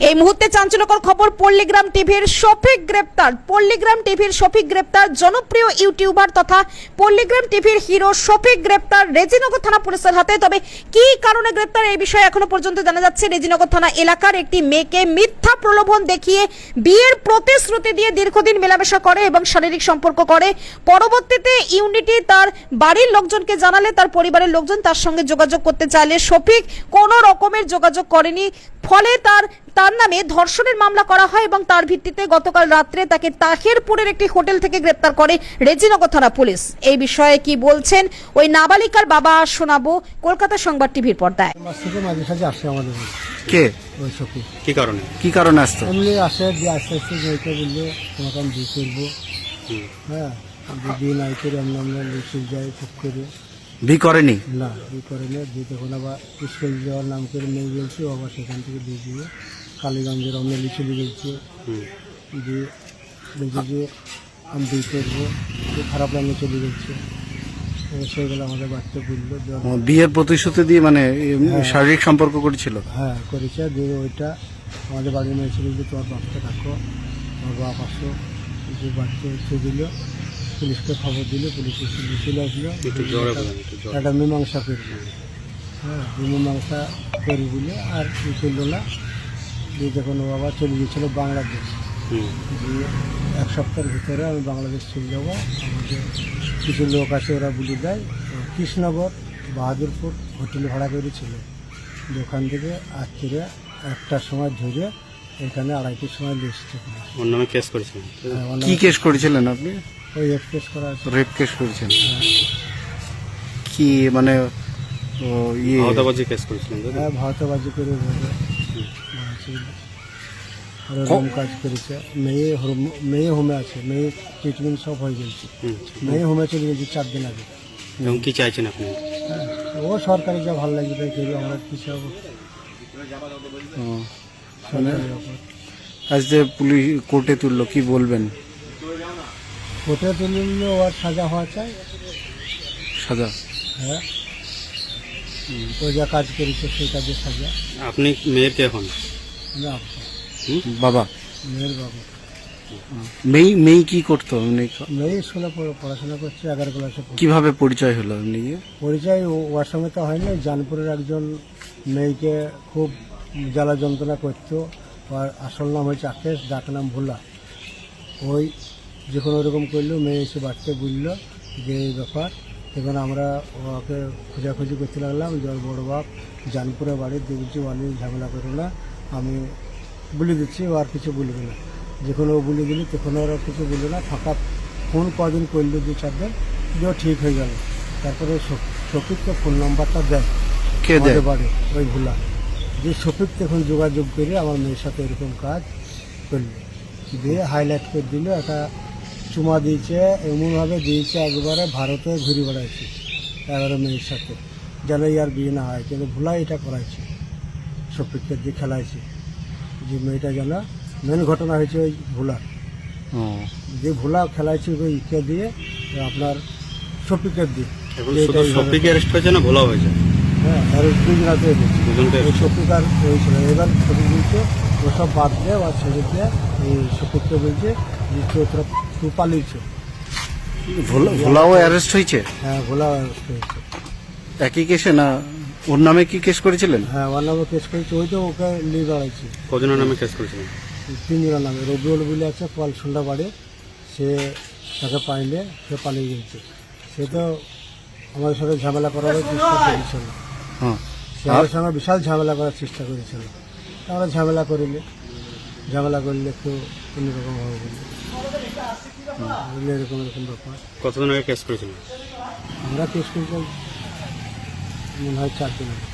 এই মুহূর্তে চাঞ্চল্যকর খবর, পল্লীগ্রাম টিভির শফিক গ্রেপ্তার। পল্লীগ্রাম টিভির শফিক গ্রেপ্তার। জনপ্রিয় ইউটিউবার তথা পল্লীগ্রাম টিভির হিরো শফিক গ্রেপ্তার রেজিনগর থানা পুলিশের হাতে। তবে কি কারণে গ্রেপ্তার এই বিষয়ে এখনো পর্যন্ত জানা যাচ্ছে। রেজিনগর থানা এলাকার একটি মেয়েকে মিথ্যা প্রলোভন দেখিয়ে বিয়ের প্রতিশ্রুতি দিয়ে দীর্ঘদিন মেলামেশা করে এবং শারীরিক সম্পর্ক করে। পরবর্তীতে ইউনিটি তার বাড়ির লোকজনকে জানালে তার পরিবারের লোকজন তার সঙ্গে যোগাযোগ করতে চাইলে শফিক কোনো রকমের যোগাযোগ করেনি। ফলে তার নামে ধর্ষণের মামলা করা হয় এবং তার ভিত্তিতে গতকাল রাত্রে তাকে তাহিরপুরের একটি হোটেল থেকে গ্রেপ্তার করে রেজিনগর থানা পুলিশ। এই বিষয়ে কি বলছেন ওই নাবালিকার বাবা শোনাবো কলকাতা সংবাদ টিভির পর্দায়। মাঝে সাঝে আসে আমাদের কে ওই শফিক। কি কারণে আসতো? এমনি আসে যে আস্তে আস্তে যেতে বললে তোমাকে আমি বিয়ে করবো। হ্যাঁ, বিয়ে নাই করে আমরা লিখে যাই ঠিক করে। বি করেনি? না, বিয়ে করে না। দিয়ে তখন আবার স্কুল যাওয়ার নাম করে নিয়ে গেছি, আবার সেখান থেকে দিয়ে দিয়ে কালীগঞ্জের আমরা লিখে দিয়ে গেছি। দিয়ে বলছে যে আমি বিয়ে করবো, খারাপ লাগে চলে গেছে। সেগুলো আমাদের বাড়িতে বললো বিয়ের প্রতিশ্রুতি দিয়ে, মানে শারীরিক সম্পর্ক করেছিল। হ্যাঁ, করেছে। দিয়ে ওইটা আমাদের বাড়ির মেয়ে ছিল যে তোমার বাপকে ডাকো, তোমার বাপ আসো। যে বাচ্চা উঠে দিল, পুলিশকে খবর দিল, পুলিশ চলে আসলো। একটা মীমাংসা করবে। হ্যাঁ, মীমাংসা করি বলে আর চললো না। দিয়ে যখন ও বাবা চলে গিয়েছিল বাংলাদেশ, দিয়ে এক সপ্তাহের ভিতরে আমি বাংলাদেশ চলে যাবো। আমাদের কিছু লোক আছে, ওরা বলে দেয় কৃষ্ণনগর বাহাদুরপুর হোটেল ভাড়া করেছিল। ওখান থেকে আজকে 1টার সময় ধরে এখানে 2:30টার সময় এসেছে। ওর নামে কেস করেছিলেন? কি কেস করেছিলেন আপনি? ওই রেপ কেস করা আছে। রেপ কেস করেছেন? কি মানে ভাওতাবাজি কেস করেছিলেন? হ্যাঁ, ভাওতাবাজি করে রকম কাজ করেছে। মেয়ে হোমে আছে, মেয়ে ট্রিটমেন্ট সব হয়ে গেছে। মেয়ে হোমে চলে গেছে 4 দিন আগে। এবং কি চাইছেন আপনি? ও সরকারি যা ভালো লাগবে তাই করবে, আমরা কিছু হবো। আজ যে পুলিশ কোর্টে তুললো, কি বলবেন? কোর্টে তুললে ওর সাজা হওয়া চাই। সাজা? হ্যাঁ, ও যা কাজ করেছে সেই কাজের সাজা। আপনি মেয়ের কে এখন? না, বাবা। মেয়ের বাবা। মেয়ে কি করতো? মেয়ে স্কুলে পড়াশোনা করছে, 11 ক্লাসে। কিভাবে পরিচয় হলো এমনি? পরিচয় ওর সঙ্গে তো হয়নি। জানপুরের একজন মেয়েকে খুব জ্বালা যন্ত্রণা করতো। ওর আসল নাম হচ্ছে আকেশ, ডাক নাম ভোলা। ওই যে কোনো রকম করলো, মেয়ে এসে বাড়িতে বললো যে এই ব্যাপার। এখন আমরা ওকে খোঁজাখুঁজি করতে লাগলাম যে ওর বড়ো বাপ জানপুরে বাড়ি, দেখছি অনেক ঝামেলা করো না, আমি বলে দিচ্ছি, ও আর কিছু বলবে না। যখন ও বলে দিলি তখন ওরা কিছু বললো না। ফাঁকা ফোন কদিন করলো, 2-4 দিন, যে ও ঠিক হয়ে গেল। তারপরে শফিককে ফোন নাম্বারটা দেয় আমাদের বাড়ি, ওই ভোলা। যে শফিক তখন যোগাযোগ করে আমার মেয়ের সাথে এরকম কাজ করলো, দিয়ে হাইলাইট করে দিল। একটা চুমা দিয়েছে, এমনভাবে দিয়েছে একবারে ভারতে ঘুরে বেড়াইছে 11 মেয়ের সাথে, যেন ইয়ার বিয়ে না হয়। কিন্তু ভোলা এটা করাইছে, শফিককে দিয়ে খেলাইছে যে মেয়েটা যেন। মেন ঘটনা হয়েছে ওই ভোলা, যে ভোলা খেলাইছে ওই ইকে দিয়ে, আপনার শফিকের দিয়ে। শফিক অ্যারেস্ট হয়েছে না ভোলা হয়েছে? হ্যাঁ, আর 2 জনাতে ওই শফিক আর হয়েছিল। এবার শফিক বলছে ওসব বাদ দিয়ে বা ছেড়ে দিয়ে এই শফিককে বলছে যে তোরা তুই পালিয়েছ। ভোলাও অ্যারেস্ট হয়েছে? হ্যাঁ, ভোলা অ্যারেস্ট হয়েছে। একই কেসে না? ওর নামে কি কেস করেছিলেন? হ্যাঁ, ওর নামে কেস করেছে। ওই তো ওকে নিয়ে দাঁড়াইছে। কজনের নামে কেস করেছিলেন? 3 জনের নামে। রবিউল বলে আছে পালসুন্ডা বাড়ি, সে তাকে পাইলে সে পালিয়ে গেছে। সে তো আমাদের সাথে ঝামেলা করার চেষ্টা করেছিল। সে আমাদের সঙ্গে বিশাল ঝামেলা করার চেষ্টা করেছিল। আমরা ঝামেলা করলে একটু অন্যরকম হবে বলে এরকম ব্যাপার। কতদিন আগে কেস করেছিলেন? আমরা কেস করতে মনে হয় 4 দিন আগে।